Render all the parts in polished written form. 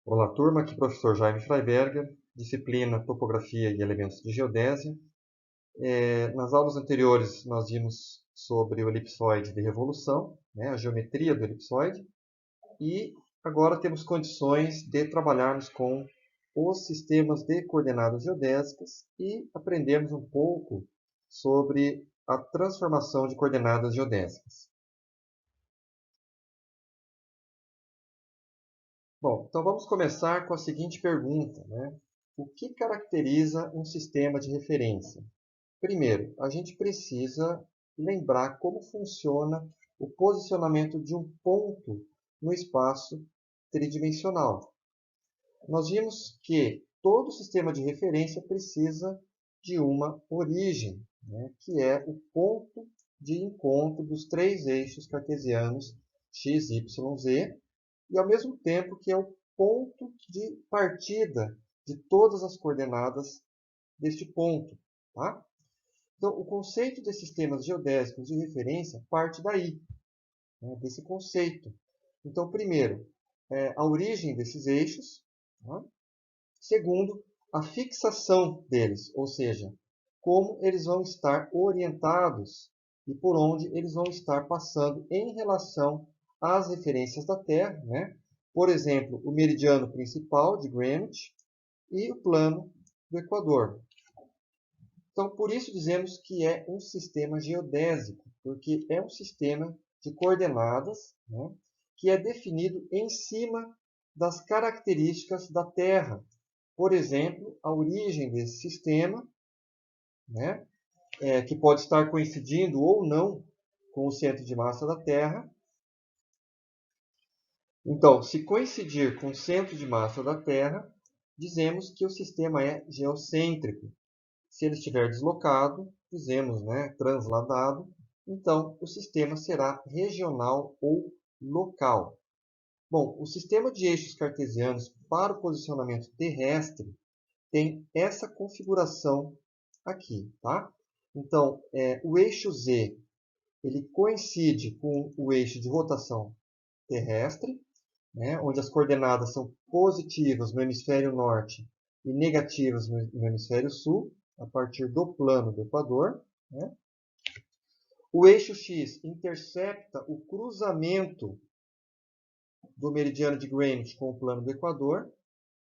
Olá, turma. Aqui professor Jaime Freiberger, disciplina Topografia e Elementos de Geodésia. Nas aulas anteriores nós vimos sobre o elipsoide de revolução, né, a geometria do elipsoide, e agora temos condições de trabalharmos com os sistemas de coordenadas geodésicas e aprendemos um pouco sobre a transformação de coordenadas geodésicas. Bom, então vamos começar com a seguinte pergunta, né? O que caracteriza um sistema de referência? Primeiro, a gente precisa lembrar como funciona o posicionamento de um ponto no espaço tridimensional. Nós vimos que todo sistema de referência precisa de uma origem, né, que é o ponto de encontro dos três eixos cartesianos x, y, z, e ao mesmo tempo que é o ponto de partida de todas as coordenadas deste ponto. Tá? Então, o conceito de sistemas geodésicos de referência parte daí, né, desse conceito. Então, primeiro, a origem desses eixos. Tá? Segundo, a fixação deles, ou seja, como eles vão estar orientados e por onde eles vão estar passando em relação às referências da Terra, né? Por exemplo, o meridiano principal de Greenwich e o plano do Equador. Então, por isso dizemos que é um sistema geodésico, porque é um sistema de coordenadas, né, que é definido em cima das características da Terra. Por exemplo, a origem desse sistema, né, que pode estar coincidindo ou não com o centro de massa da Terra. Então, se coincidir com o centro de massa da Terra, dizemos que o sistema é geocêntrico. Se ele estiver deslocado, dizemos, né, transladado, então o sistema será regional ou local. Bom, o sistema de eixos cartesianos para o posicionamento terrestre tem essa configuração aqui, tá? Então, o eixo Z ele coincide com o eixo de rotação terrestre, né, onde as coordenadas são positivas no hemisfério norte e negativas no hemisfério sul, a partir do plano do Equador. Né? O eixo X intercepta o cruzamento do meridiano de Greenwich com o plano do Equador.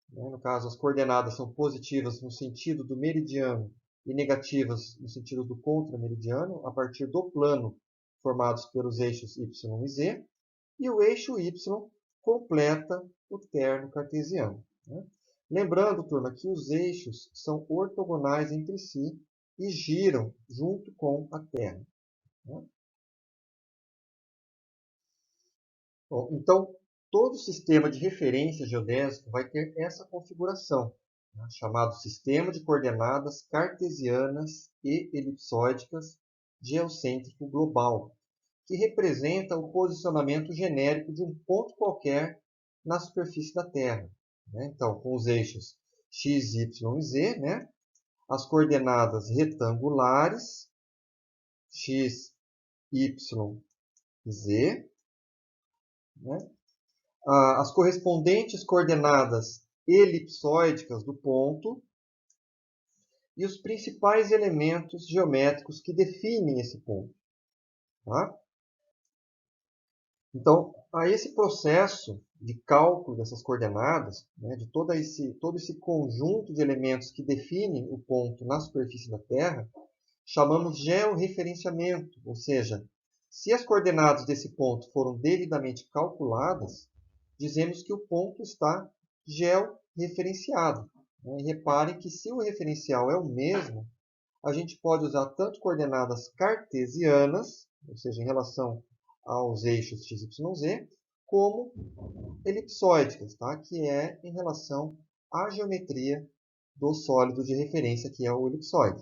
Né? No caso, as coordenadas são positivas no sentido do meridiano e negativas no sentido do contrameridiano, a partir do plano formados pelos eixos Y e Z. E o eixo Y completa o terno cartesiano. Né? Lembrando, turma, que os eixos são ortogonais entre si e giram junto com a Terra. Né? Bom, então, todo sistema de referência geodésico vai ter essa configuração, né, chamado sistema de coordenadas cartesianas e elipsóidicas geocêntrico global, que representa o posicionamento genérico de um ponto qualquer na superfície da Terra. Né? Então, com os eixos x, y e z, né? As coordenadas retangulares x, y e z, né? As correspondentes coordenadas elipsóidicas do ponto e os principais elementos geométricos que definem esse ponto. Tá? Então, a esse processo de cálculo dessas coordenadas, né, de todo esse conjunto de elementos que definem o ponto na superfície da Terra, chamamos georreferenciamento, ou seja, se as coordenadas desse ponto foram devidamente calculadas, dizemos que o ponto está georreferenciado. Né? E reparem que se o referencial é o mesmo, a gente pode usar tanto coordenadas cartesianas, ou seja, em relação aos eixos x, y, z, como elipsóidicas, tá? Que é em relação à geometria do sólido de referência, que é o elipsoide.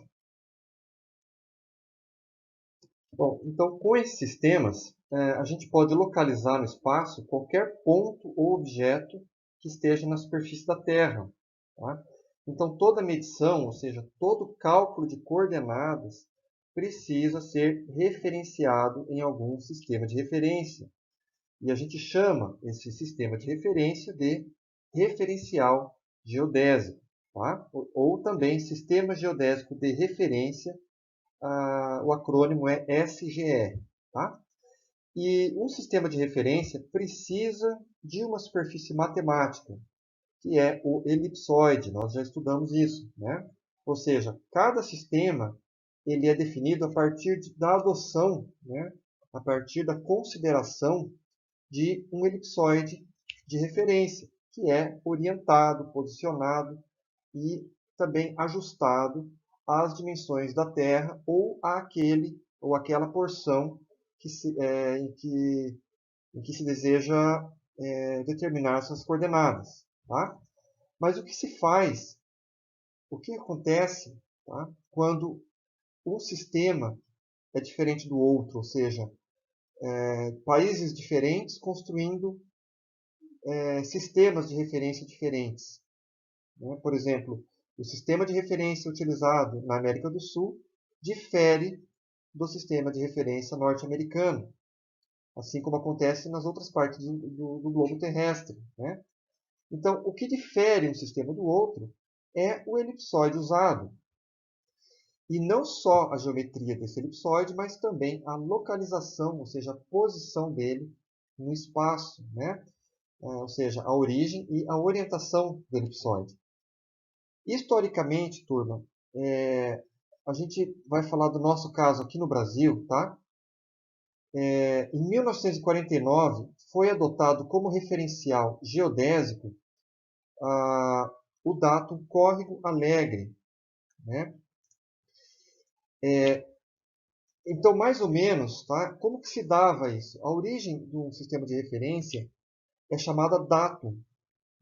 Bom, então, com esses sistemas, a gente pode localizar no espaço qualquer ponto ou objeto que esteja na superfície da Terra. Tá? Então, toda medição, ou seja, todo cálculo de coordenadas, precisa ser referenciado em algum sistema de referência. E a gente chama esse sistema de referência de referencial geodésico, tá? Ou também Sistema Geodésico de Referência, o acrônimo é SGR. Tá? E um sistema de referência precisa de uma superfície matemática, que é o elipsoide. Nós já estudamos isso, né? Ou seja, cada sistema ele é definido a partir da adoção, né? A partir da consideração de um elipsoide de referência, que é orientado, posicionado e também ajustado às dimensões da Terra ou àquele ou aquela porção em que se deseja determinar essas coordenadas. Tá? Mas o que se faz, o que acontece, tá? Quando um sistema é diferente do outro, ou seja, países diferentes construindo sistemas de referência diferentes. Né? Por exemplo, o sistema de referência utilizado na América do Sul difere do sistema de referência norte-americano, assim como acontece nas outras partes do globo terrestre. Né? Então, o que difere um sistema do outro é o elipsoide usado. E não só a geometria desse elipsoide, mas também a localização, ou seja, a posição dele no espaço, né? Ou seja, a origem e a orientação do elipsoide. Historicamente, turma, a gente vai falar do nosso caso aqui no Brasil, tá? Em 1949, foi adotado como referencial geodésico o datum Córrego Alegre, né? Então, mais ou menos, tá? Como que se dava isso? A origem do sistema de referência é chamada datum.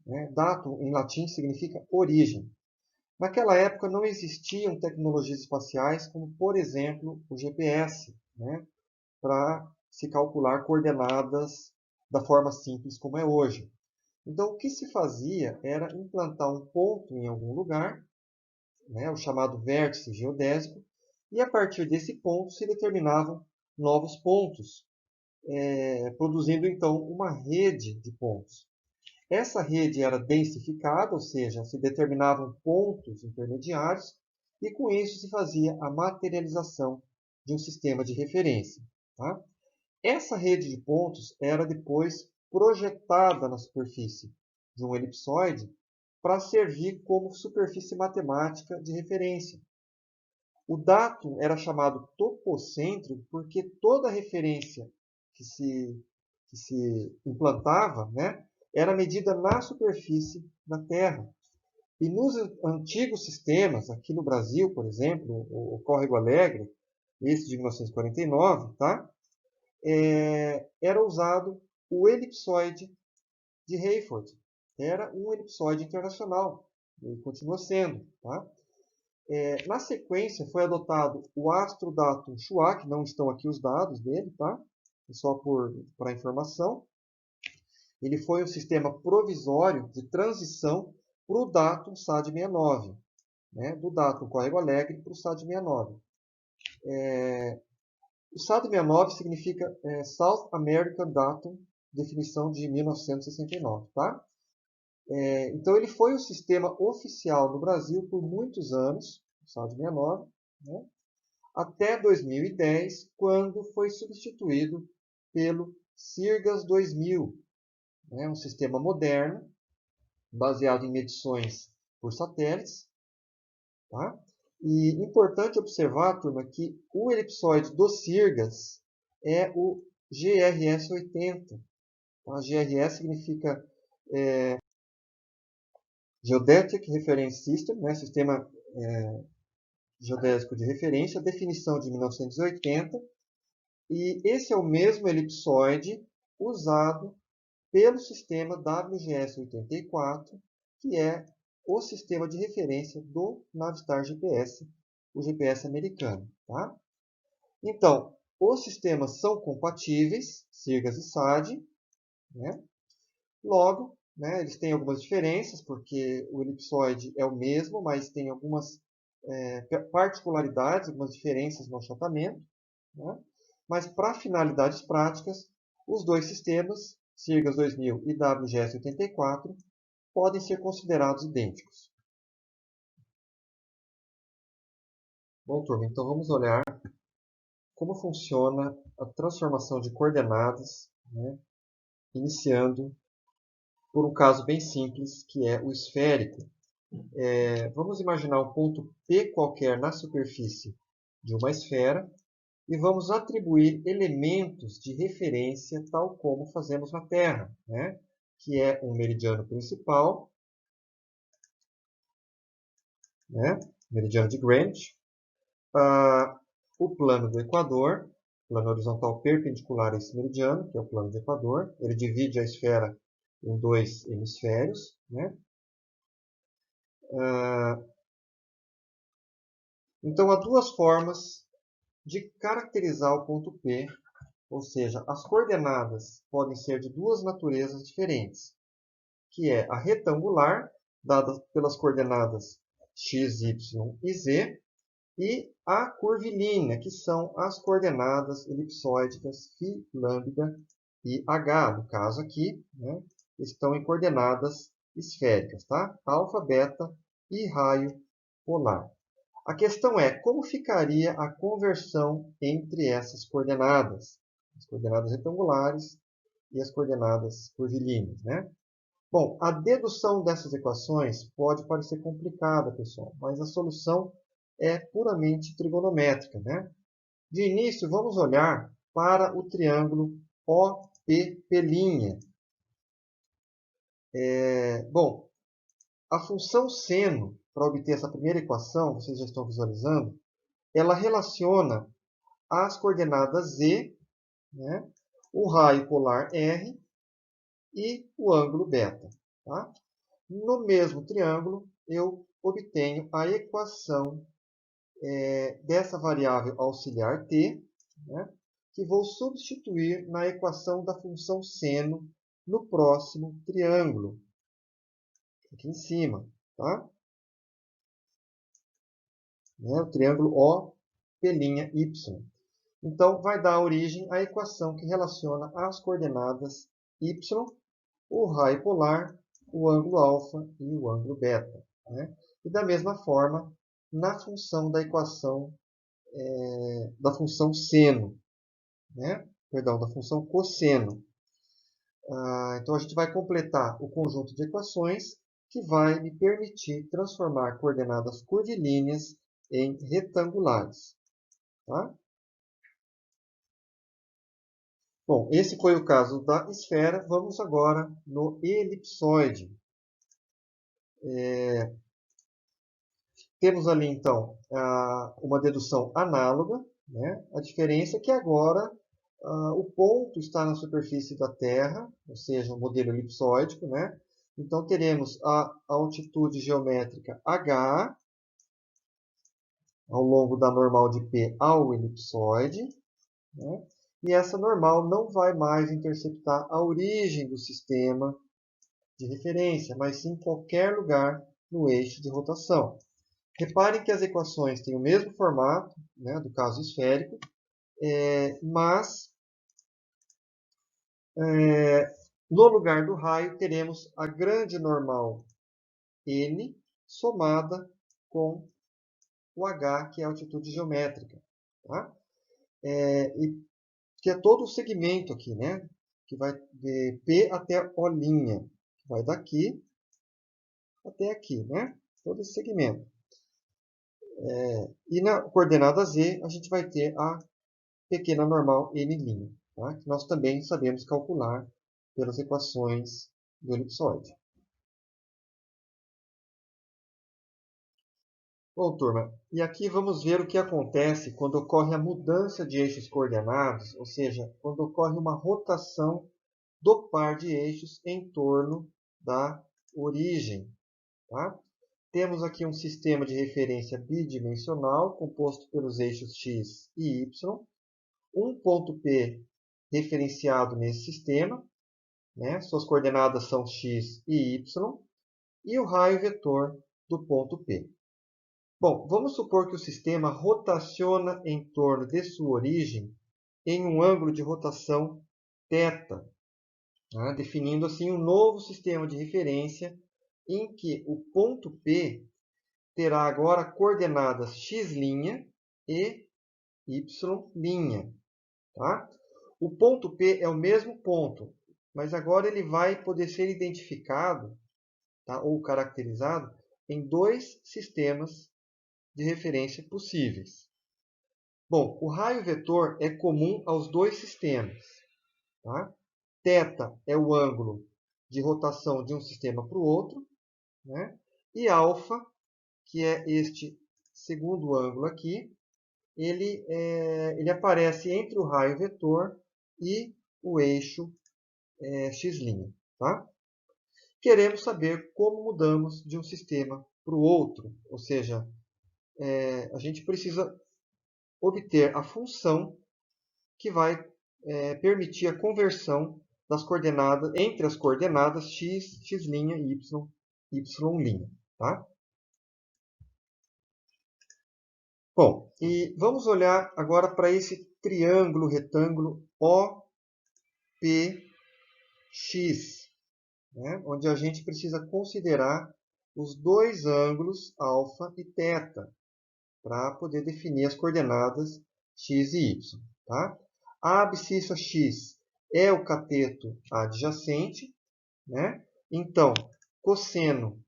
Né? Datum, em latim, significa origem. Naquela época não existiam tecnologias espaciais como, por exemplo, o GPS, né? Para se calcular coordenadas da forma simples como é hoje. Então, o que se fazia era implantar um ponto em algum lugar, né? O chamado vértice geodésico, e a partir desse ponto se determinavam novos pontos, produzindo então uma rede de pontos. Essa rede era densificada, ou seja, se determinavam pontos intermediários, e com isso se fazia a materialização de um sistema de referência. Tá? Essa rede de pontos era depois projetada na superfície de um elipsoide para servir como superfície matemática de referência. O datum era chamado topocêntrico porque toda referência que se implantava, né, era medida na superfície da Terra. E nos antigos sistemas, aqui no Brasil, por exemplo, o Córrego Alegre, esse de 1949, tá? Era usado o elipsoide de Hayford. Era um elipsoide internacional, e continua sendo. Tá? Na sequência, foi adotado o Astrodatum Chua, que não estão aqui os dados dele, tá? Só para informação. Ele foi um sistema provisório de transição para o Datum SAD 69, né? Do Datum Córrego Alegre para o SAD 69. O SAD 69 significa South American Datum, definição de 1969, tá? Então, ele foi o sistema oficial no Brasil por muitos anos, o SAD 69, né? Até 2010, quando foi substituído pelo CIRGAS 2000, né? Um sistema moderno, baseado em medições por satélites. Tá? E importante observar, turma, que o elipsoide do CIRGAS é o GRS-80. Tá? GRS significa Geodetic Reference System, né? Sistema geodésico de referência, definição de 1980. E esse é o mesmo elipsoide usado pelo sistema WGS-84, que é o sistema de referência do Navistar GPS, o GPS americano. Tá? Então, os sistemas são compatíveis, CIRGAS e SAD. Né? Logo, né, eles têm algumas diferenças, porque o elipsoide é o mesmo, mas tem algumas particularidades, algumas diferenças no achatamento. Né? Mas, para finalidades práticas, os dois sistemas, CIRGAS 2000 e WGS 84, podem ser considerados idênticos. Bom, turma, então vamos olhar como funciona a transformação de coordenadas, né, iniciando por um caso bem simples, que é o esférico. Vamos imaginar um ponto P qualquer na superfície de uma esfera e vamos atribuir elementos de referência, tal como fazemos na Terra, né, que é um meridiano principal, né, meridiano de Greenwich, o plano do Equador, plano horizontal perpendicular a esse meridiano, que é o plano do Equador. Ele divide a esfera em dois hemisférios, né? Então, há duas formas de caracterizar o ponto P, ou seja, as coordenadas podem ser de duas naturezas diferentes, que é a retangular, dada pelas coordenadas x, y e z, e a curvilínea, que são as coordenadas elipsóidicas φ, lambda e h. No caso aqui, né, estão em coordenadas esféricas, tá? Alfa, beta e raio polar. A questão é como ficaria a conversão entre essas coordenadas, as coordenadas retangulares e as coordenadas curvilíneas, né? Bom, a dedução dessas equações pode parecer complicada, pessoal, mas a solução é puramente trigonométrica, né? De início, vamos olhar para o triângulo OPP'. Bom, a função seno, para obter essa primeira equação, vocês já estão visualizando, ela relaciona as coordenadas z, né, o raio polar r e o ângulo beta. Tá? No mesmo triângulo, eu obtenho a equação dessa variável auxiliar t, né, que vou substituir na equação da função seno no próximo triângulo, aqui em cima. Tá? O triângulo OP'Y. Então, vai dar origem à equação que relaciona as coordenadas y, o raio polar, o ângulo alfa e o ângulo beta. Né? E da mesma forma, na função da equação da função seno, né? Perdão, da função cosseno. Então, a gente vai completar o conjunto de equações que vai me permitir transformar coordenadas curvilíneas em retangulares. Tá? Bom, esse foi o caso da esfera. Vamos agora no elipsoide. Temos ali, então, uma dedução análoga. Né? A diferença é que agora o ponto está na superfície da Terra, ou seja, um modelo elipsóidico. Né? Então, teremos a altitude geométrica h ao longo da normal de P ao elipsoide. Né? E essa normal não vai mais interceptar a origem do sistema de referência, mas sim qualquer lugar no eixo de rotação. Reparem que as equações têm o mesmo formato, né, do caso esférico, mas no lugar do raio teremos a grande normal n somada com o h, que é a altitude geométrica. Tá? E que é todo o segmento aqui, né? Que vai de P até O', que vai daqui até aqui, né? Todo esse segmento. E na coordenada z, a gente vai ter a pequena normal n', tá? Que nós também sabemos calcular pelas equações do elipsoide. Bom, turma, e aqui vamos ver o que acontece quando ocorre a mudança de eixos coordenados, ou seja, quando ocorre uma rotação do par de eixos em torno da origem. Tá? Temos aqui um sistema de referência bidimensional, composto pelos eixos x e y. Um ponto P referenciado nesse sistema, né? Suas coordenadas são x e y, e o raio vetor do ponto P. Bom, vamos supor que o sistema rotaciona em torno de sua origem em um ângulo de rotação θ, né? Definindo assim um novo sistema de referência em que o ponto P terá agora coordenadas x' e y'. Tá? O ponto P é o mesmo ponto, mas agora ele vai poder ser identificado, tá, ou caracterizado em dois sistemas de referência possíveis. Bom, o raio vetor é comum aos dois sistemas. Tá? Θ é o ângulo de rotação de um sistema para o outro, né? E alfa, que é este segundo ângulo aqui, ele aparece entre o raio vetor e o eixo x'. Tá? Queremos saber como mudamos de um sistema para o outro, ou seja, a gente precisa obter a função que vai permitir a conversão das coordenadas entre as coordenadas x, x', y, y'. Tá? Bom, e vamos olhar agora para esse triângulo retângulo OPX, né, onde a gente precisa considerar os dois ângulos alfa e θ para poder definir as coordenadas x e y. Tá? A abscissa x é o cateto adjacente, né? Então, cosseno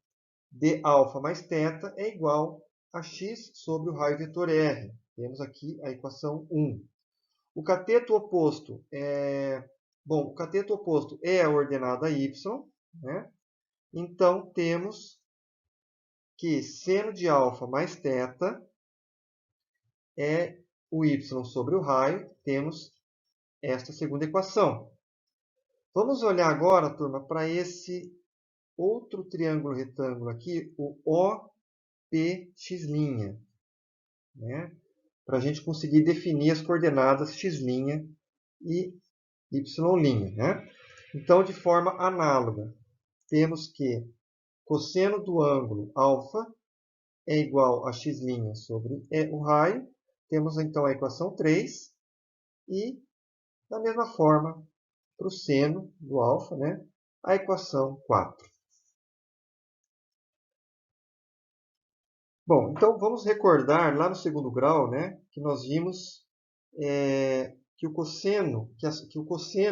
de alfa mais θ é igual a x sobre o raio vetor r. Temos aqui a equação 1. O cateto oposto é a ordenada y, né? Então, temos que seno de alfa mais θ é o y sobre o raio. Temos esta segunda equação. Vamos olhar agora, turma, para esse outro triângulo retângulo aqui, o OPX', né? Para a gente conseguir definir as coordenadas x' e y'. Né? Então, de forma análoga, temos que cosseno do ângulo alfa é igual a x' sobre o raio. Temos, então, a equação 3. E, da mesma forma, para o seno do alfa, né, a equação 4. Bom, então vamos recordar lá no segundo grau, né, que nós vimos que o cosseno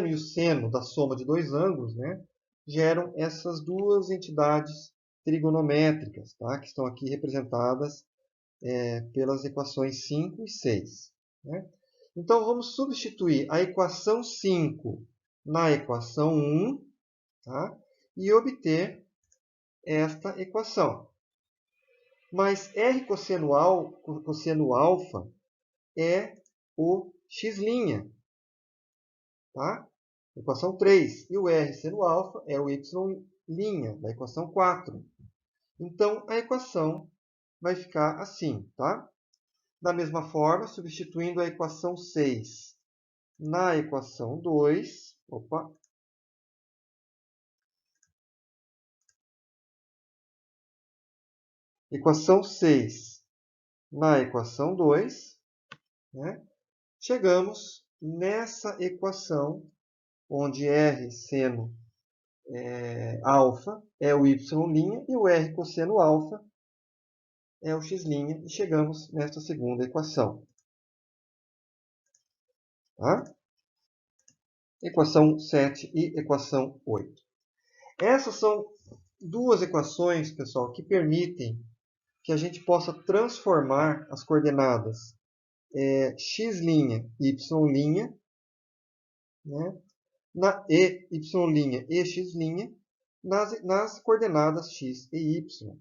e o seno da soma de dois ângulos, né, geram essas duas entidades trigonométricas, tá, que estão aqui representadas pelas equações 5 e 6. Né? Então, vamos substituir a equação 5 na equação 1, tá? E obter esta equação. Mas r cosseno alfa é o x', tá? Equação 3. E o r seno alfa é o y', da equação 4. Então, a equação vai ficar assim, tá? Da mesma forma, substituindo a equação 6 na equação 2, equação 6 na equação 2, né? Chegamos nessa equação, onde r seno alfa é o y' e o r cosseno alfa é o x', e chegamos nesta segunda equação. Tá? Equação 7 e equação 8. Essas são duas equações, pessoal, que permitem que a gente possa transformar as coordenadas x', y', né, y' e x' nas coordenadas x e y.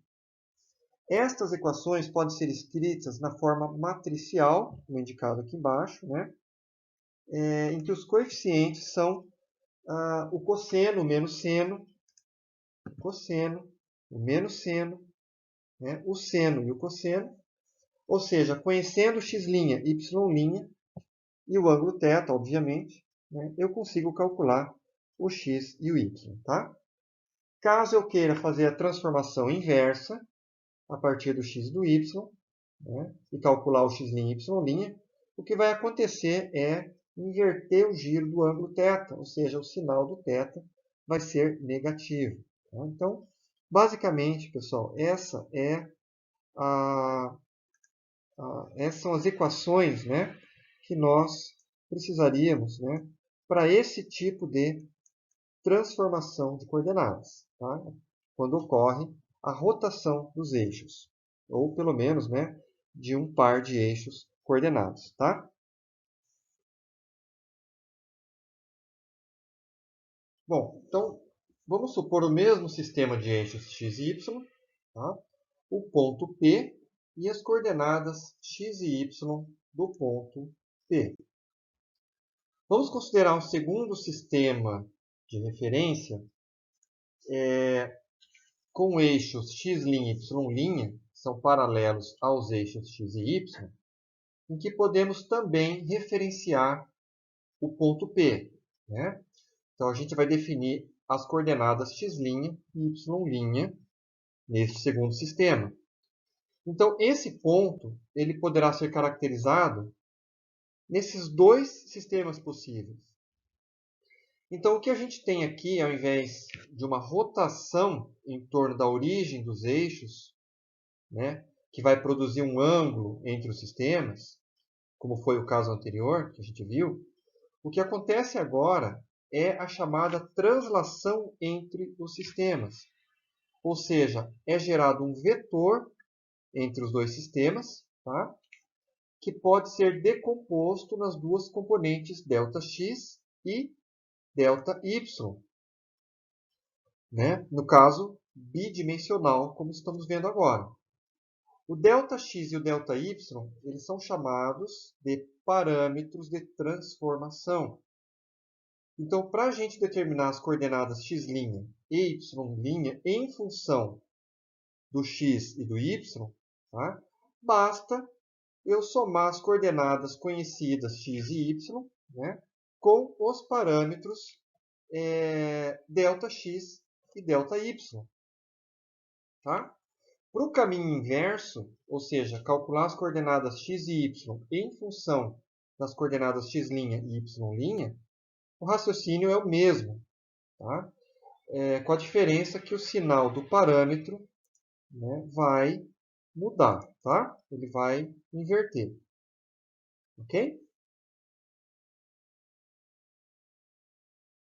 Estas equações podem ser escritas na forma matricial, como indicado aqui embaixo, né, em que os coeficientes são o cosseno, o menos seno, o menos seno, né, o seno e o cosseno. Ou seja, conhecendo x', y' e o ângulo θ, obviamente, né, eu consigo calcular o x e o y. Tá? Caso eu queira fazer a transformação inversa, a partir do x e do y, né, e calcular o x', y', o que vai acontecer é inverter o giro do ângulo θ, ou seja, o sinal do θ vai ser negativo. Tá? Então, Basicamente, pessoal, a, essas são as equações, né, que nós precisaríamos, né, para esse tipo de transformação de coordenadas, tá? Quando ocorre a rotação dos eixos, ou pelo menos, né, de um par de eixos coordenados, tá? Bom, então vamos supor o mesmo sistema de eixos x e y, tá? O ponto P e as coordenadas x e y do ponto P. Vamos considerar um segundo sistema de referência com eixos x' e y', que são paralelos aos eixos x e y, em que podemos também referenciar o ponto P, né? Então, a gente vai definir as coordenadas x' e y' neste segundo sistema. Então, esse ponto ele poderá ser caracterizado nesses dois sistemas possíveis. Então, o que a gente tem aqui, ao invés de uma rotação em torno da origem dos eixos, né, que vai produzir um ângulo entre os sistemas, como foi o caso anterior, que a gente viu, o que acontece agora é a chamada translação entre os sistemas. Ou seja, é gerado um vetor entre os dois sistemas, tá? Que pode ser decomposto nas duas componentes ΔX e ΔY. Né? No caso, bidimensional, como estamos vendo agora. O ΔX e o ΔY eles são chamados de parâmetros de transformação. Então, para a gente determinar as coordenadas x' e y' em função do x e do y, tá? Basta eu somar as coordenadas conhecidas x e y, né, com os parâmetros ΔX e ΔY. Tá? Para o caminho inverso, ou seja, calcular as coordenadas x e y em função das coordenadas x' e y', o raciocínio é o mesmo, tá? Com a diferença que o sinal do parâmetro, né, vai mudar, tá? Ele vai inverter, ok?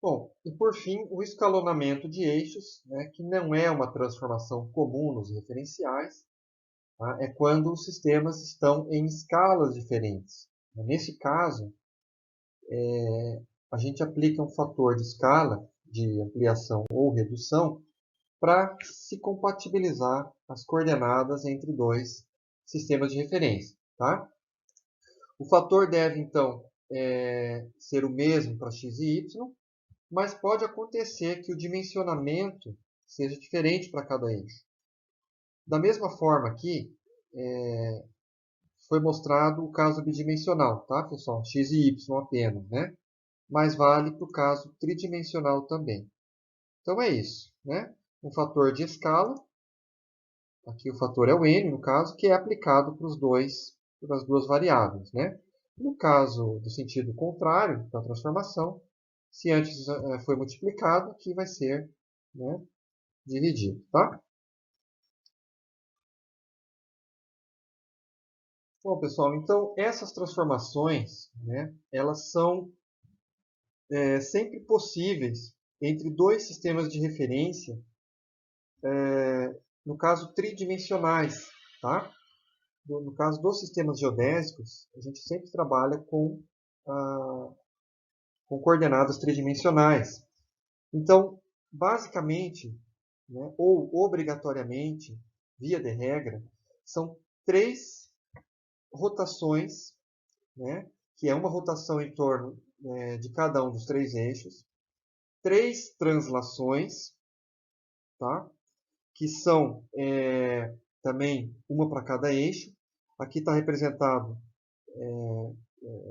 Bom, e por fim, o escalonamento de eixos, né, que não é uma transformação comum nos referenciais, tá? É quando os sistemas estão em escalas diferentes. Nesse caso, a gente aplica um fator de escala, de ampliação ou redução, para se compatibilizar as coordenadas entre dois sistemas de referência. Tá? O fator deve, então, ser o mesmo para x e y, mas pode acontecer que o dimensionamento seja diferente para cada eixo. Da mesma forma aqui, foi mostrado o caso bidimensional, tá, pessoal? X e y apenas, né? Mas vale para o caso tridimensional também. Então é isso, né? Um fator de escala, aqui o fator é o n, no caso, que é aplicado para as duas variáveis, né? No caso do sentido contrário da transformação, se antes foi multiplicado, aqui vai ser, né, dividido, tá? Bom, pessoal, então essas transformações, né, elas são sempre possíveis entre dois sistemas de referência, no caso tridimensionais, tá? No caso dos sistemas geodésicos, a gente sempre trabalha com coordenadas tridimensionais. Então, basicamente, né, ou obrigatoriamente, via de regra, são três rotações, né, que é uma rotação em torno de cada um dos três eixos, três translações, tá, que são também uma para cada eixo. Aqui está representado,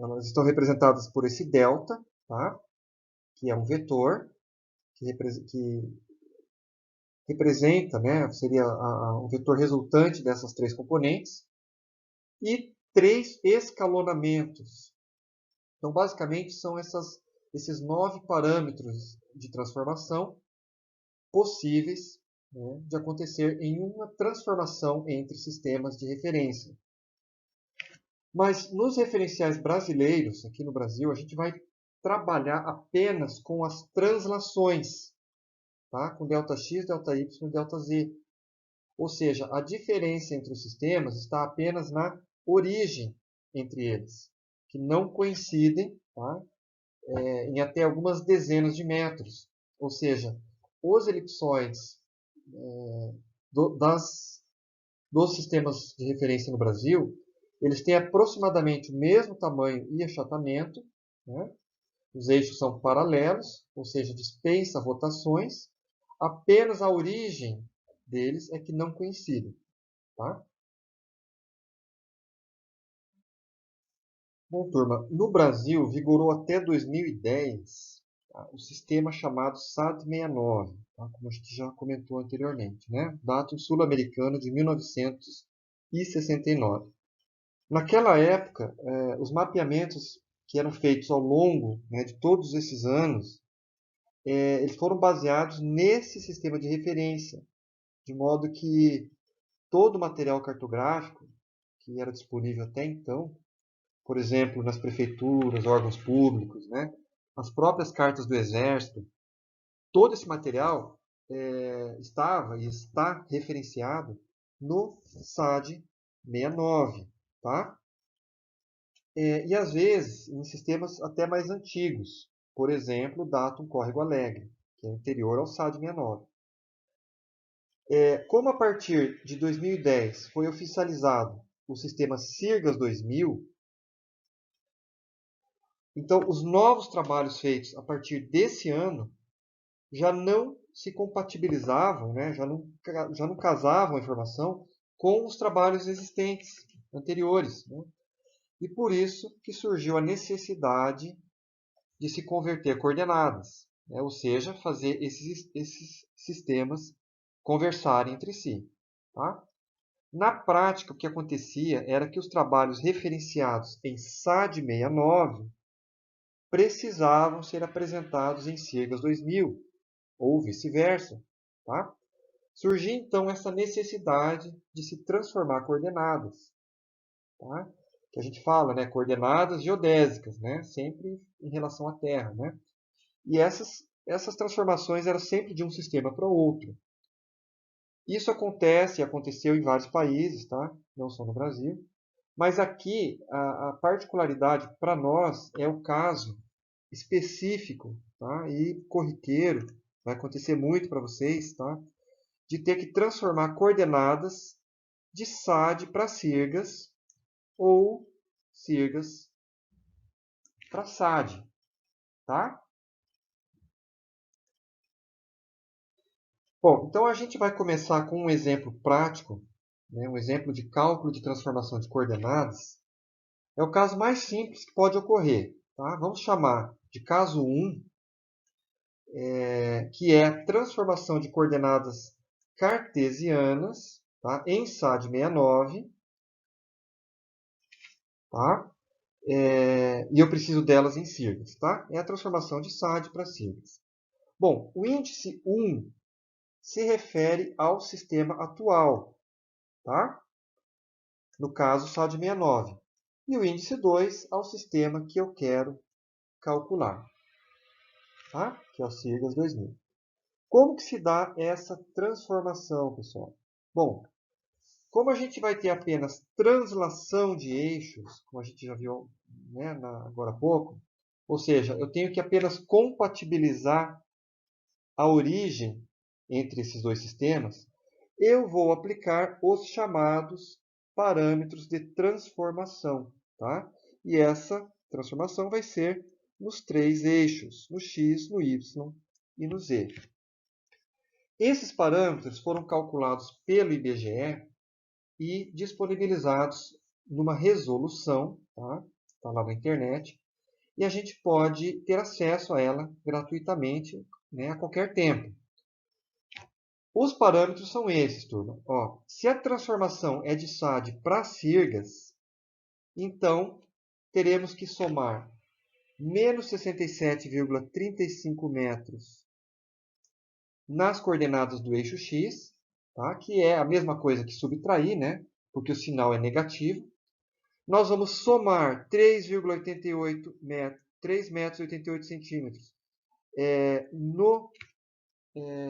elas estão representadas por esse delta, tá, que é um vetor, que representa, né, seria um vetor resultante dessas três componentes, e três escalonamentos. Então, basicamente, são esses 9 parâmetros de transformação possíveis né, de acontecer em uma transformação entre sistemas de referência. Mas nos referenciais brasileiros, aqui no Brasil, a gente vai trabalhar apenas com as translações, tá? Com ΔX, ΔY e ΔZ. Ou seja, a diferença entre os sistemas está apenas na origem entre eles, que não coincidem, tá? Em até algumas dezenas de metros. Ou seja, os elipsoides dos sistemas de referência no Brasil, eles têm aproximadamente o mesmo tamanho e achatamento, né? Os eixos são paralelos, ou seja, dispensa rotações, apenas a origem deles é que não coincide. Tá? Bom, turma, no Brasil vigorou até 2010, tá, o sistema chamado SAD-69, tá, como a gente já comentou anteriormente, né? Datum sul-americano de 1969. Naquela época, os mapeamentos que eram feitos ao longo, né, de todos esses anos, eles foram baseados nesse sistema de referência, de modo que todo o material cartográfico que era disponível até então, por exemplo, nas prefeituras, órgãos públicos, né, as próprias cartas do Exército, todo esse material estava e está referenciado no SAD 69, tá? E às vezes em sistemas até mais antigos, por exemplo, o Datum Córrego Alegre, que é anterior ao SAD 69. Como a partir de 2010 foi oficializado o sistema SIRGAS 2000, então os novos trabalhos feitos a partir desse ano já não se compatibilizavam, né? Já não casavam a informação com os trabalhos existentes anteriores, né? E por isso que surgiu a necessidade de se converter coordenadas, né? Ou seja, fazer esses sistemas conversarem entre si. Tá? Na prática, o que acontecia era que os trabalhos referenciados em SAD 69 precisavam ser apresentados em SIRGAS 2000, ou vice-versa. Tá? Surgia então essa necessidade de se transformar coordenadas, tá? Que a gente fala, né, coordenadas geodésicas, né, sempre em relação à Terra, né? E essas transformações eram sempre de um sistema para o outro. Isso acontece e aconteceu em vários países, tá? Não só no Brasil. Mas aqui a particularidade para nós é o caso específico, tá? E corriqueiro, vai acontecer muito para vocês, tá? De ter que transformar coordenadas de SAD para SIRGAS ou SIRGAS para SAD, tá? Bom, então a gente vai começar com um exemplo prático, né? Um exemplo de cálculo de transformação de coordenadas. É o caso mais simples que pode ocorrer, tá? Vamos chamar de caso 1, que é a transformação de coordenadas cartesianas, tá? Em SAD 69, tá? E eu preciso delas em SIRGAS, tá? É a transformação de SAD para SIRGAS. Bom, o índice 1 se refere ao sistema atual, tá? No caso, SAD 69. E o índice 2 ao sistema que eu quero calcular, tá? Que é o SIRGAS 2000. Como que se dá essa transformação, pessoal? Bom, como a gente vai ter apenas translação de eixos, como a gente já viu, né, agora há pouco, ou seja, eu tenho que apenas compatibilizar a origem entre esses dois sistemas, eu vou aplicar os chamados parâmetros de transformação. Tá? E essa transformação vai ser nos três eixos, no x, no y e no z. Esses parâmetros foram calculados pelo IBGE e disponibilizados numa resolução, tá? Está lá na internet, e a gente pode ter acesso a ela gratuitamente, né, a qualquer tempo. Os parâmetros são esses, turma. Ó, se a transformação é de SAD para SIRGAS, então teremos que somar menos 67,35 metros nas coordenadas do eixo x, tá? Que é a mesma coisa que subtrair, né? Porque o sinal é negativo. Nós vamos somar 3,88 metros, 88 centímetros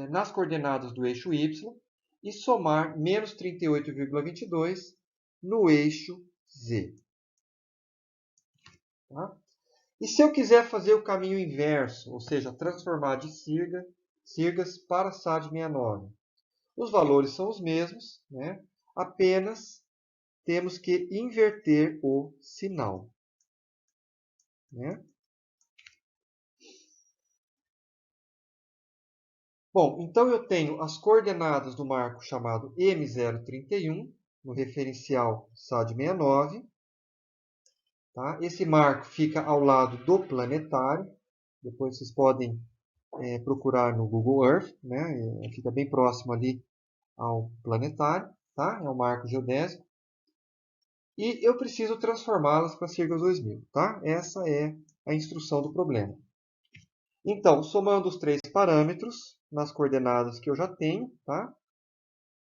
nas coordenadas do eixo y e somar menos 38,22 no eixo z. Tá? E se eu quiser fazer o caminho inverso, ou seja, transformar de Sirgas para SAD 69, os valores são os mesmos, né? Apenas temos que inverter o sinal. Né? Bom, então eu tenho as coordenadas do marco chamado M031, no referencial SAD 69. Tá? Esse marco fica ao lado do planetário. Depois vocês podem procurar no Google Earth. Né? Fica bem próximo ali ao planetário. Tá? É um marco geodésico. E eu preciso transformá-las para Sirgas 2000. Tá? Essa é a instrução do problema. Então, somando os três parâmetros nas coordenadas que eu já tenho, tá?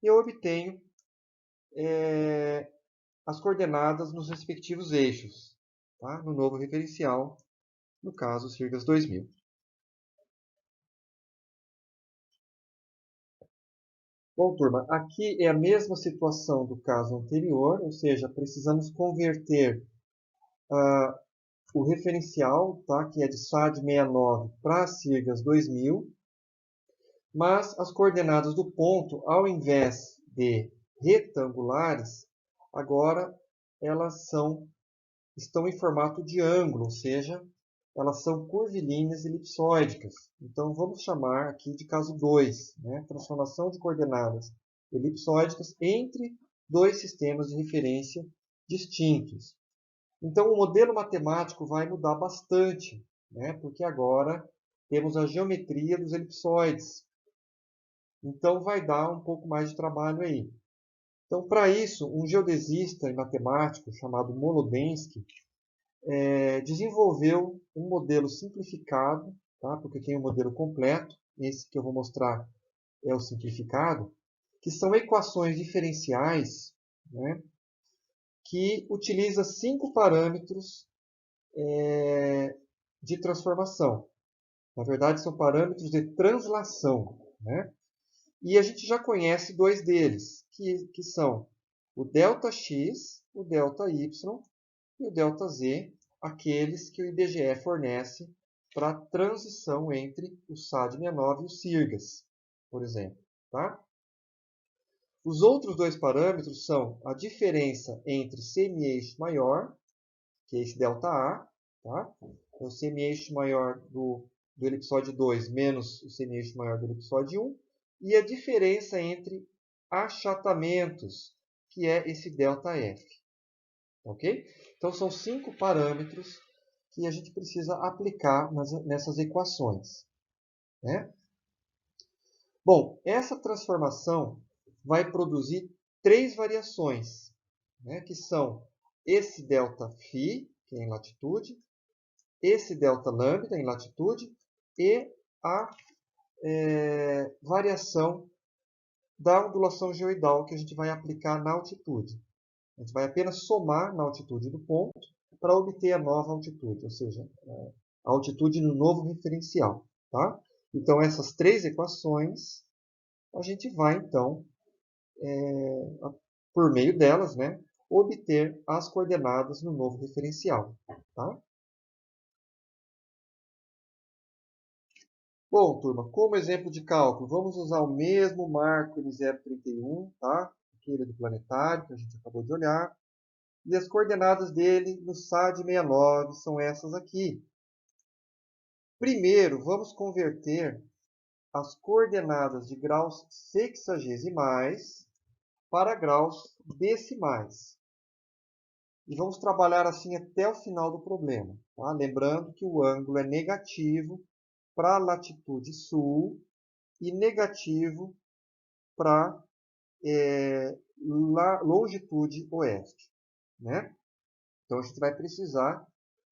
Eu obtenho as coordenadas nos respectivos eixos, tá? No novo referencial, no caso, Sirgas 2000. Bom, turma, aqui é a mesma situação do caso anterior, ou seja, precisamos converter o referencial, tá? Que é de SAD 69 para Sirgas 2000, mas as coordenadas do ponto, ao invés de retangulares, agora elas estão em formato de ângulo, ou seja, elas são curvilíneas elipsóidicas. Então, vamos chamar aqui de caso 2, né? Transformação de coordenadas elipsóidicas entre dois sistemas de referência distintos. Então, o modelo matemático vai mudar bastante, né? Porque agora temos a geometria dos elipsóides. Então, vai dar um pouco mais de trabalho aí. Então, para isso, um geodesista e matemático chamado Molodensky desenvolveu um modelo simplificado, tá? Porque tem um modelo completo, esse que eu vou mostrar é o simplificado, que são equações diferenciais, né? Que utiliza 5 parâmetros de transformação. Na verdade, são parâmetros de translação, né? E a gente já conhece dois deles, que são o ΔX, o ΔY e o ΔZ, aqueles que o IBGE fornece para a transição entre o SAD 69 e o Sirgas, por exemplo. Tá? Os outros dois parâmetros são a diferença entre semi-eixo maior, que é esse ΔA, tá? O semi-eixo maior do elipsóide 2 menos o semi-eixo maior do elipsóide 1, e a diferença entre achatamentos, que é esse ΔF. Ok? Então, são 5 parâmetros que a gente precisa aplicar nessas equações. Né? Bom, essa transformação vai produzir 3 variações, né? Que são esse ΔΦ, que é em latitude, esse Δλ em latitude e a variação da ondulação geoidal que a gente vai aplicar na altitude. A gente vai apenas somar na altitude do ponto para obter a nova altitude, ou seja, a altitude no novo referencial. Tá? Então, essas 3 equações, a gente vai, então, por meio delas, né, obter as coordenadas no novo referencial. Tá? Bom, turma, como exemplo de cálculo, vamos usar o mesmo marco M031, tá? Aquele do planetário que a gente acabou de olhar. E as coordenadas dele no SAD 69 são essas aqui. Primeiro, vamos converter as coordenadas de graus sexagesimais para graus decimais. E vamos trabalhar assim até o final do problema. Tá? Lembrando que o ângulo é negativo para a latitude sul e negativo para longitude oeste. Né? Então, a gente vai precisar,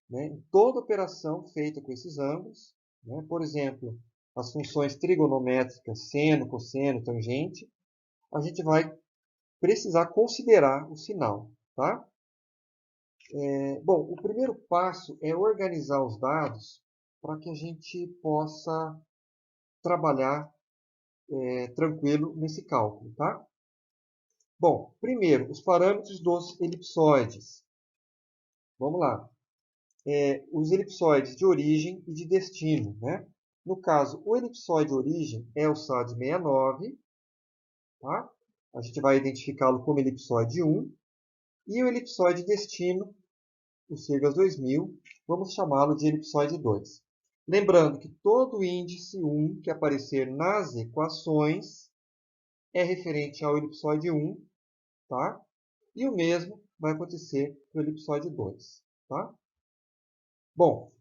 né, em toda operação feita com esses ângulos, né, por exemplo, as funções trigonométricas seno, cosseno, tangente, a gente vai precisar considerar o sinal. Tá? Bom, o primeiro passo é organizar os dados para que a gente possa trabalhar tranquilo nesse cálculo. Tá? Bom, primeiro, os parâmetros dos elipsoides. Vamos lá. Os elipsoides de origem e de destino. Né? No caso, o elipsoide de origem é o SAD 69. Tá? A gente vai identificá-lo como elipsoide 1. E o elipsoide de destino, o Sirgas 2000, vamos chamá-lo de elipsoide 2. Lembrando que todo índice 1 que aparecer nas equações é referente ao elipsoide 1. Tá? E o mesmo vai acontecer para o elipsoide 2. Tá? Bom,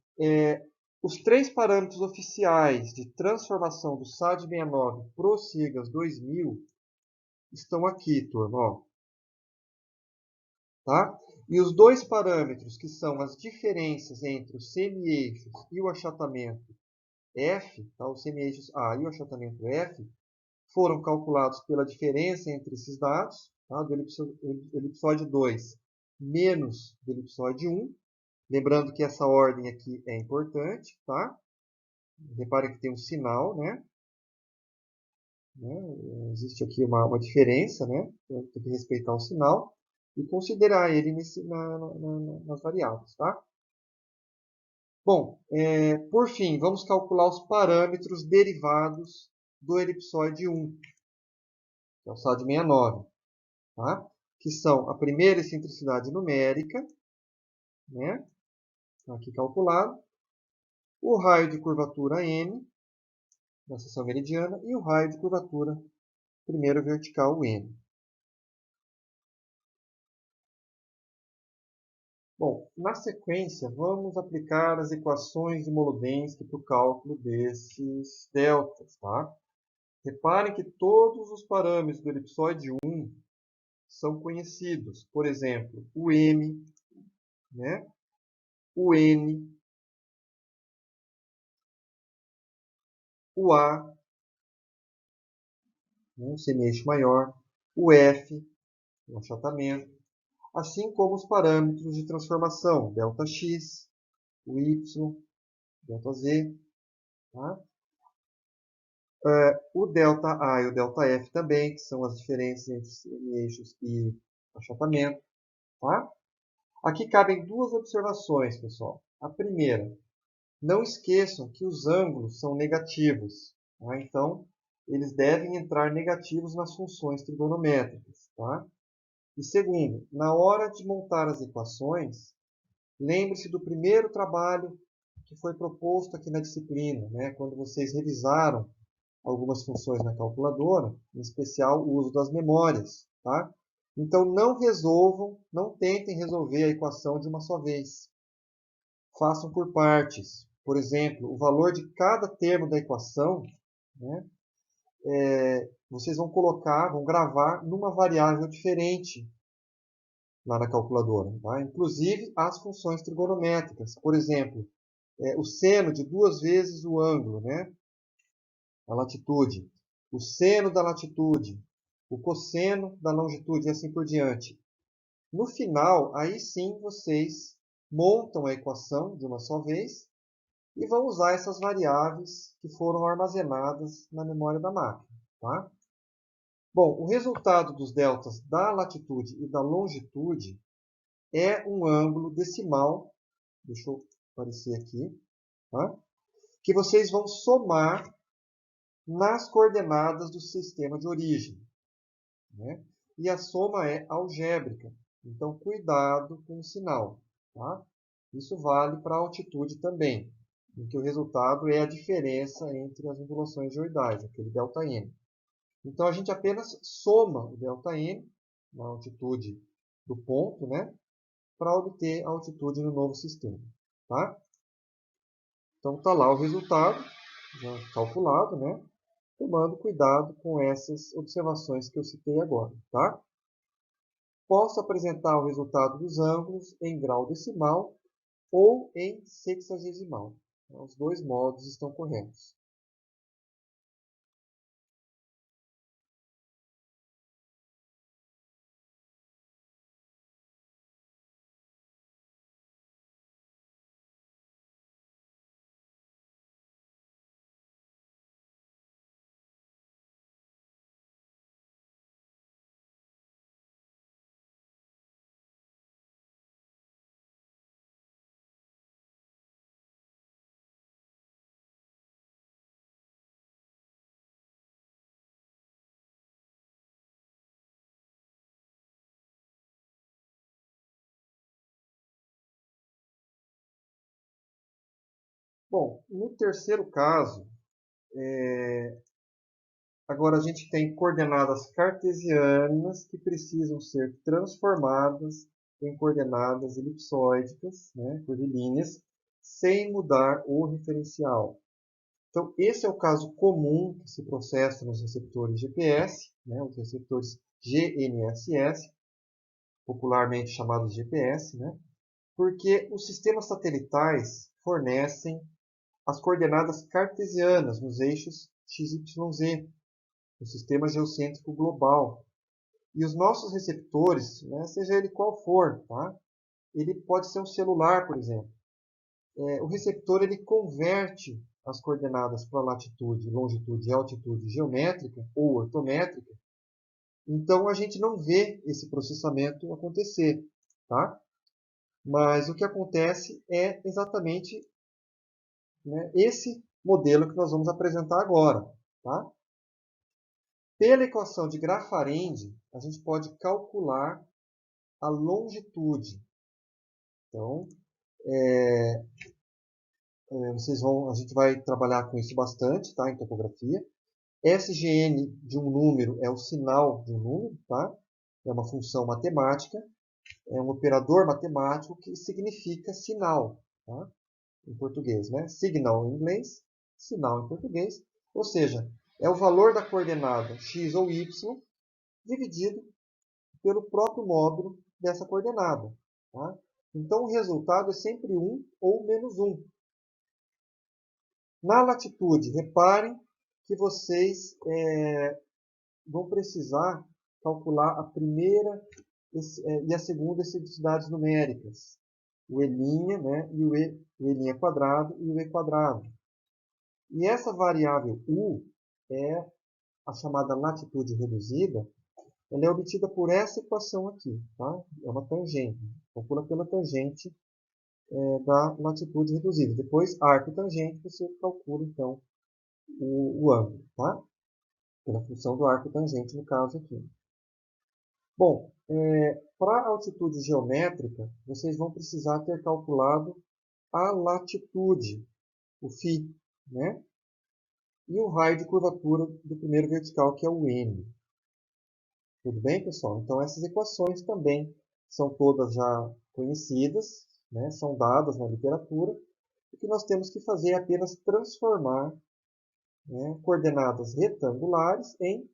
os três parâmetros oficiais de transformação do SAD 69 para o Sirgas 2000 estão aqui, turma. Ó. Tá? E os dois parâmetros, que são as diferenças entre os semi-eixos e o achatamento F, tá? Os semi-eixos A e o achatamento F, foram calculados pela diferença entre esses dados, tá? Do elipsoide 2 menos do elipsoide 1. Lembrando que essa ordem aqui é importante. Tá? Reparem que tem um sinal, né? Existe aqui uma diferença, né? Então, tem que respeitar o sinal e considerar ele nas variáveis. Tá? Bom, por fim, vamos calcular os parâmetros derivados do elipsoide 1, que é o SAD 69, tá? Que são a primeira excentricidade numérica, né? Aqui calculado, o raio de curvatura M, na seção meridiana, e o raio de curvatura, primeiro vertical, o N. Bom, na sequência, vamos aplicar as equações de Molodensky para o cálculo desses deltas. Tá? Reparem que todos os parâmetros do elipsoide 1 são conhecidos. Por exemplo, o M, né? O N, o A, né? O semi-eixo maior, o F, o achatamento, assim como os parâmetros de transformação, ΔX, o Y, ΔZ. Tá? O ΔA e o ΔF também, que são as diferenças entre semi-eixos e achatamento. Tá? Aqui cabem duas observações, pessoal. A primeira, não esqueçam que os ângulos são negativos. Tá? Então, eles devem entrar negativos nas funções trigonométricas. Tá? E segundo, na hora de montar as equações, lembre-se do primeiro trabalho que foi proposto aqui na disciplina, né? Quando vocês revisaram algumas funções na calculadora, em especial o uso das memórias. Tá? Então, não tentem resolver a equação de uma só vez. Façam por partes. Por exemplo, o valor de cada termo da equação, né, vocês vão gravar numa variável diferente lá na calculadora. Tá? Inclusive as funções trigonométricas. Por exemplo, o seno de 2 vezes o ângulo, né, a latitude, o seno da latitude, o cosseno da longitude e assim por diante. No final, aí sim vocês montam a equação de uma só vez e vão usar essas variáveis que foram armazenadas na memória da máquina. Tá? Bom, o resultado dos deltas da latitude e da longitude é um ângulo decimal, deixa eu aparecer aqui, tá? Que vocês vão somar nas coordenadas do sistema de origem. Né? E a soma é algébrica, então cuidado com o sinal. Tá? Isso vale para a altitude também, em que o resultado é a diferença entre as ondulações geoidais, aquele ΔN. Então, a gente apenas soma o ΔN na altitude do ponto, né, para obter a altitude no novo sistema. Tá? Então, está lá o resultado, já calculado, né, tomando cuidado com essas observações que eu citei agora. Tá? Posso apresentar o resultado dos ângulos em grau decimal ou em sexagesimal. Os dois modos estão corretos. Bom, no terceiro caso, agora a gente tem coordenadas cartesianas que precisam ser transformadas em coordenadas elipsóidicas, né, curvilíneas, sem mudar o referencial. Então, esse é o caso comum que se processa nos receptores GPS, né, os receptores GNSS, popularmente chamados GPS, né, porque os sistemas satelitais fornecem as coordenadas cartesianas nos eixos x, y, z, no sistema geocêntrico global. E os nossos receptores, né, seja ele qual for, tá? Ele pode ser um celular, por exemplo. O receptor ele converte as coordenadas para latitude, longitude e altitude geométrica ou ortométrica. Então a gente não vê esse processamento acontecer, tá? Mas o que acontece é exatamente, né, esse modelo que nós vamos apresentar agora, tá? Pela equação de Graf-Arend, a gente pode calcular a longitude. Então, a gente vai trabalhar com isso bastante, tá, em topografia. SGN de um número é o sinal de um número, tá? É uma função matemática, é um operador matemático que significa sinal, tá? Em português, né? Signal em inglês, sinal em português. Ou seja, é o valor da coordenada x ou y dividido pelo próprio módulo dessa coordenada. Tá? Então, o resultado é sempre 1 ou menos 1. Na latitude, reparem que vocês vão precisar calcular a primeira e a segunda excentricidades numéricas. O E', né, e o E' quadrado e o E quadrado. E essa variável U é a chamada latitude reduzida. Ela é obtida por essa equação aqui. Tá? É uma tangente. Calcula pela tangente da latitude reduzida. Depois, arco e tangente, você calcula, então, o ângulo. Tá? Pela função do arco e tangente, no caso aqui. Bom, para a altitude geométrica, vocês vão precisar ter calculado a latitude, o φ, né? E o raio de curvatura do primeiro vertical, que é o m. Tudo bem, pessoal? Então, essas equações também são todas já conhecidas, né? São dadas na literatura. O que nós temos que fazer é apenas transformar, né, coordenadas retangulares em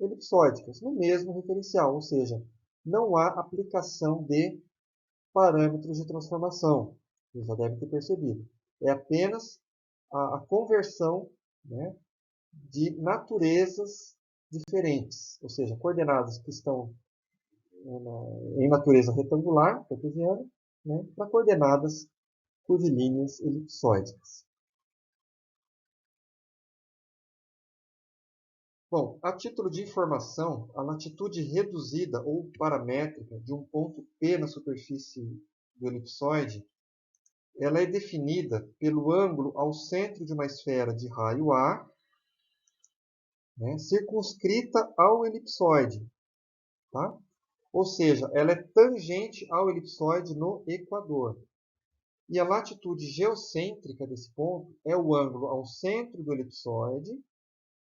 elipsóidicas, no mesmo referencial, ou seja, não há aplicação de parâmetros de transformação. Vocês já devem ter percebido. É apenas a conversão, né, de naturezas diferentes, ou seja, coordenadas que estão em natureza retangular, cartesiana, né, para coordenadas curvilíneas elipsóidicas. Bom, a título de informação, a latitude reduzida ou paramétrica de um ponto P na superfície do elipsoide, ela é definida pelo ângulo ao centro de uma esfera de raio A, né, circunscrita ao elipsoide. Tá? Ou seja, ela é tangente ao elipsoide no equador. E a latitude geocêntrica desse ponto é o ângulo ao centro do elipsoide,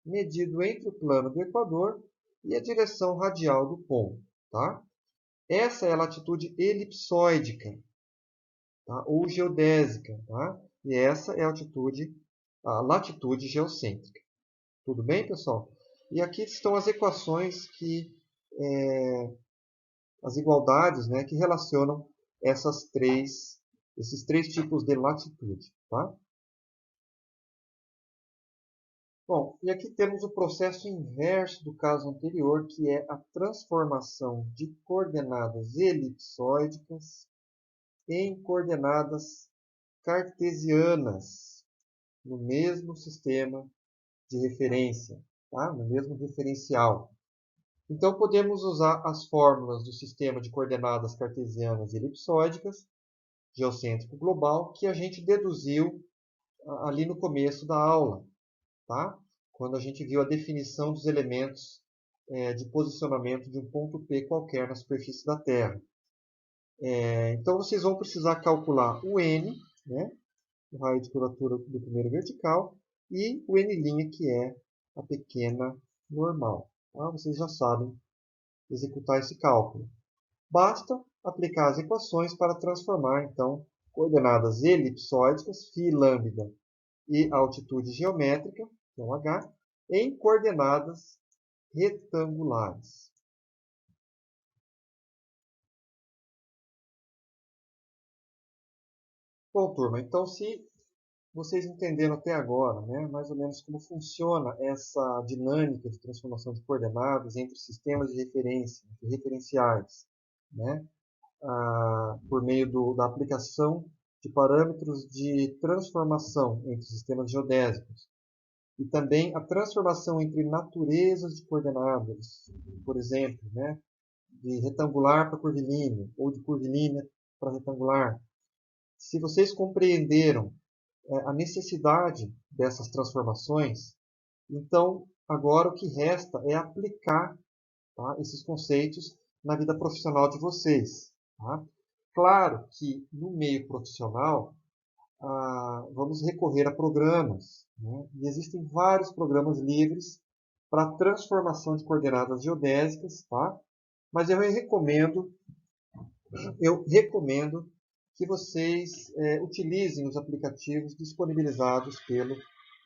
medido entre o plano do equador e a direção radial do ponto. Tá? Essa é a latitude elipsóidica, tá? Ou geodésica. Tá? E essa é a latitude geocêntrica. Tudo bem, pessoal? E aqui estão as equações as igualdades, né, que relacionam esses três tipos de latitude. Tá? Bom, e aqui temos o processo inverso do caso anterior, que é a transformação de coordenadas elipsóidicas em coordenadas cartesianas no mesmo sistema de referência, tá? No mesmo referencial. Então, podemos usar as fórmulas do sistema de coordenadas cartesianas elipsóidicas, geocêntrico global, que a gente deduziu ali no começo da aula, tá? Quando a gente viu a definição dos elementos de posicionamento de um ponto P qualquer na superfície da Terra. Então, vocês vão precisar calcular o n, né? o raio de curvatura do primeiro vertical, e o N', que é a pequena normal. Tá? Vocês já sabem executar esse cálculo. Basta aplicar as equações para transformar, então, coordenadas elipsóidicas, φ lambda e altitude geométrica, que é o h, em coordenadas retangulares. Bom, turma, então se vocês entenderam até agora, né, mais ou menos como funciona essa dinâmica de transformação de coordenadas entre sistemas de referência, de referenciais, né, por meio da aplicação de parâmetros de transformação entre sistemas geodésicos, e também a transformação entre naturezas de coordenadas, por exemplo, né, de retangular para curvilínea, ou de curvilínea para retangular. Se vocês compreenderam a necessidade dessas transformações, então agora o que resta é aplicar, tá, esses conceitos na vida profissional de vocês. Tá? Claro que no meio profissional vamos recorrer a programas, né? E existem vários programas livres para transformação de coordenadas geodésicas, tá? Mas eu recomendo que vocês utilizem os aplicativos disponibilizados pelo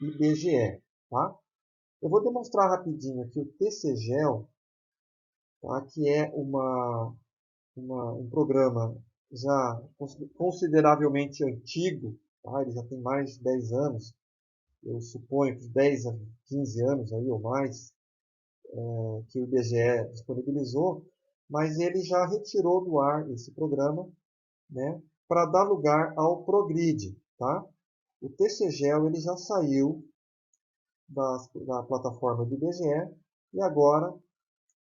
IBGE. Tá? Eu vou demonstrar rapidinho aqui o TCGEL, tá? Que é um programa já consideravelmente antigo, tá? Ele já tem mais de 10 anos, eu suponho que 10 a 15 anos aí, ou mais, que o IBGE disponibilizou, mas ele já retirou do ar esse programa, né, para dar lugar ao Progrid. Tá? O TCGEL ele já saiu da plataforma do IBGE e agora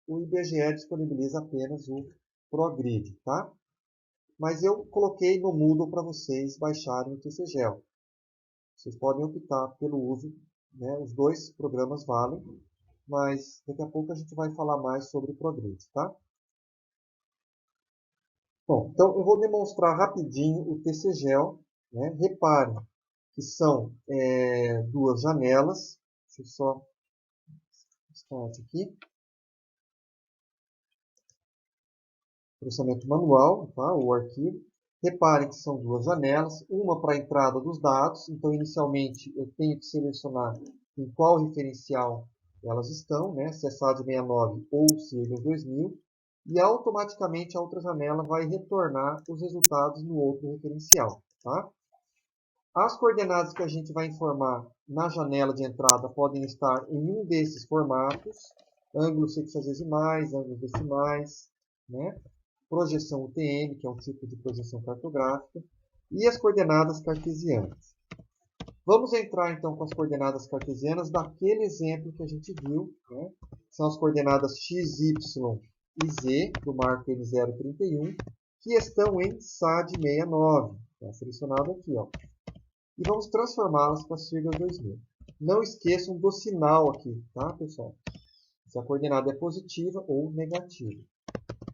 o IBGE disponibiliza apenas o Progrid. Tá? Mas eu coloquei no Moodle para vocês baixarem o TCGEL. Vocês podem optar pelo uso, né? Os dois programas valem, mas daqui a pouco a gente vai falar mais sobre o Progrid. Tá? Bom, então eu vou demonstrar rapidinho o TCGEL. Né? Reparem que são duas janelas. Deixa eu só start aqui. Processamento manual, tá? O arquivo. Reparem que são duas janelas, uma para a entrada dos dados. Então, inicialmente, eu tenho que selecionar em qual referencial elas estão, né? Se é SAD 69 ou siglas 2000. E automaticamente a outra janela vai retornar os resultados no outro referencial. Tá? As coordenadas que a gente vai informar na janela de entrada podem estar em um desses formatos, ângulos sexagesimais, ângulos decimais, né? Projeção UTM, que é um tipo de projeção cartográfica, e as coordenadas cartesianas. Vamos entrar então com as coordenadas cartesianas daquele exemplo que a gente viu, né? São as coordenadas x, y e z, do marco N031, que estão em SAD 69. Está selecionado aqui, ó. E vamos transformá-las para as siglas 2000. Não esqueçam do sinal aqui, tá, pessoal? Se a coordenada é positiva ou negativa.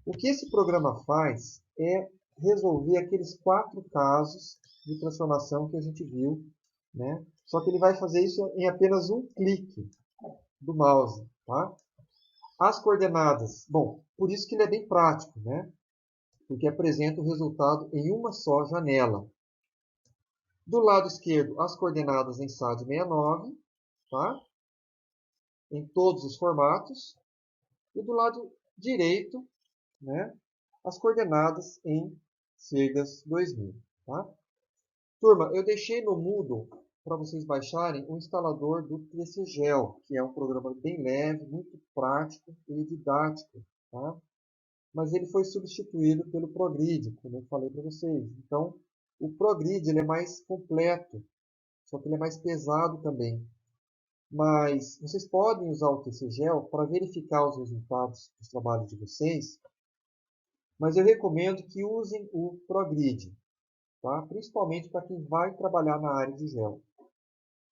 O que esse programa faz é resolver aqueles 4 casos de transformação que a gente viu, né? Só que ele vai fazer isso em apenas um clique do mouse, tá? As coordenadas, bom, por isso que ele é bem prático, né? Porque apresenta o resultado em uma só janela. Do lado esquerdo, as coordenadas em SAD 69, tá? Em todos os formatos. E do lado direito, né? As coordenadas em siglas 2000. Tá? Turma, eu deixei no Moodle para vocês baixarem o instalador do TCGEL, que é um programa bem leve, muito prático e didático. Tá? Mas ele foi substituído pelo Progrid, como eu falei para vocês. Então, o Progrid ele é mais completo, só que ele é mais pesado também. Mas vocês podem usar o TCGEL para verificar os resultados dos trabalhos de vocês, mas eu recomendo que usem o Progrid, tá? Principalmente para quem vai trabalhar na área de geo.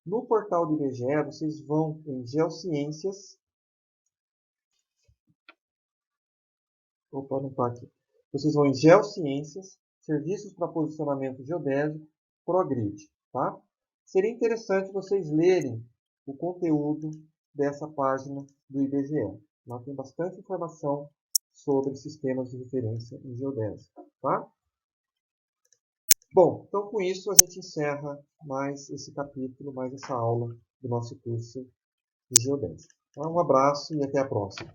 No portal do IBGE, vocês vão em Geociências. Opa, não está aqui. Vocês vão em Geociências, Serviços para Posicionamento Geodésico, Progrid. Tá? Seria interessante vocês lerem o conteúdo dessa página do IBGE. Lá tem bastante informação sobre sistemas de referência em geodésia. Tá? Bom, então com isso a gente encerra mais esse capítulo, mais essa aula do nosso curso de geodésia. Então, um abraço e até a próxima.